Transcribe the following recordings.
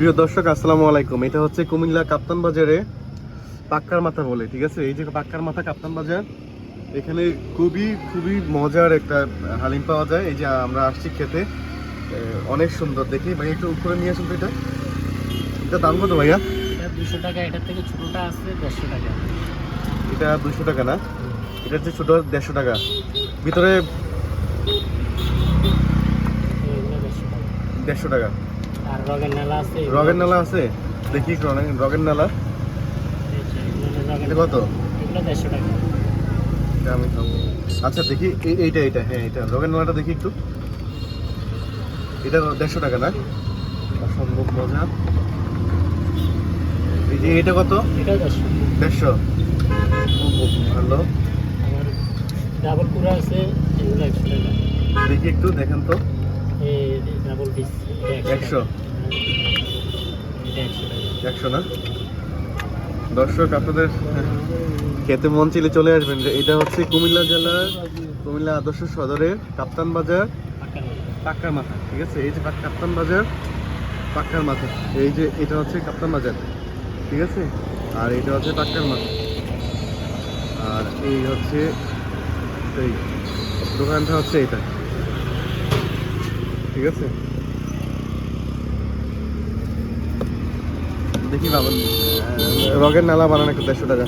প্রিয় দর্শক আসসালামু আলাইকুম। এটা হচ্ছে কুমিল্লা কাপ্তান বাজারে পাক্কার মাথা বলে, ঠিক আছে? এই যে পাক্কার মাথা কাপ্তান বাজার, এখানে খুবই খুবই মজার একটা হালিম পাওয়া যায়। এই যে আমরা আসছি খেতে, অনেক সুন্দর দেখি। ভাই একটু উপরে নিয়ে আসুন তো। এটা দাম কত ভাইয়া? এটা 200 টাকা। এটার থেকে ছোটটা আছে 150 টাকা। এটা 200 টাকা না? এটা হচ্ছে ছোট 150 টাকা। ভিতরে এগুলো 150 টাকা। 150 টাকা। আর রগের নালা আছে। রগের নালা আছে? দেখি একটু রগের নালা। এটা কত? এগুলো 150 টাকা। এটা আমি খাবো। আচ্ছা দেখি এইটা হ্যাঁ, এটা রগের নালাটা দেখি একটু। এটা 150 টাকা না? অসম্ভব মজা। এই যে এটা কত? এটাও 150। 150। খুব ভালো। আর ডাবল কুড়া আছে, এগুলো 100 টাকা। দেখি একটু দেখেন তো। এই ডাবল পিস 100। এটা 100 টাকা। 100 না? দর্শক আপনাদের খেতে মন চাইলে চলে আসবেন। এটা হচ্ছে কুমিল্লা জেলার কুমিল্লা আদর্শ সদরের কাপ্তান বাজার পাক্কার মতো। পাক্কার মাথা, ঠিক আছে? এই যে কাপ্তান বাজার পাক্কার মাথা। এই যে এটা হচ্ছে কাপ্তান বাজার, ঠিক আছে? আর এটা হচ্ছে পাক্কার মাথা। আর এই হচ্ছে এই দোকানটা হচ্ছে এটা, ঠিক আছে? দেখি বাবা, রগের নালা বানানো একটা 150 টাকা।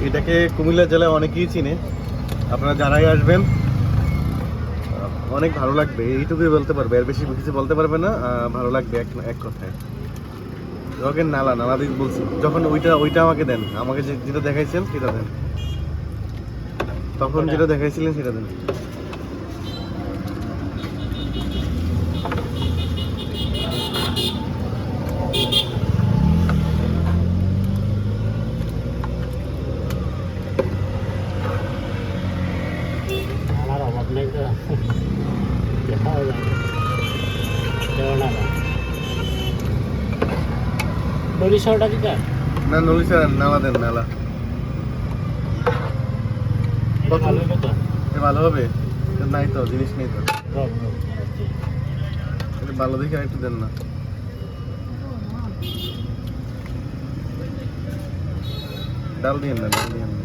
এটাকে কুমিল্লা জেলায় অনেকেই চিনে। আপনারা যারাই আসবেন অনেক ভালো লাগবে, এইটুকুই বলতে পারবে, আর বেশি কিছু বলতে পারবে না। ভালো লাগবে এক কথায়। রগের নালা নালা দিক বলছি, যখন ওইটা আমাকে দেন, আমাকে যেটা দেখাইছেন সেটা দেন, তখন যেটা দেখাইছিলেন সেটা দেন। নালার অভাব নেই তো। দেখাও যায় না। দেওয়া নালা। নরিশাওটা দিতা? না নলিশা নালা দেন, নালা। এটা ভালো হবে তো? এটা ভালো হবে? এটা নাই তো, জিনিস নেই তো। রগ রগ। এটা ভালো দেখে একটু দেন না। ডাল দিয়েন না, ডাল দিয়েন না।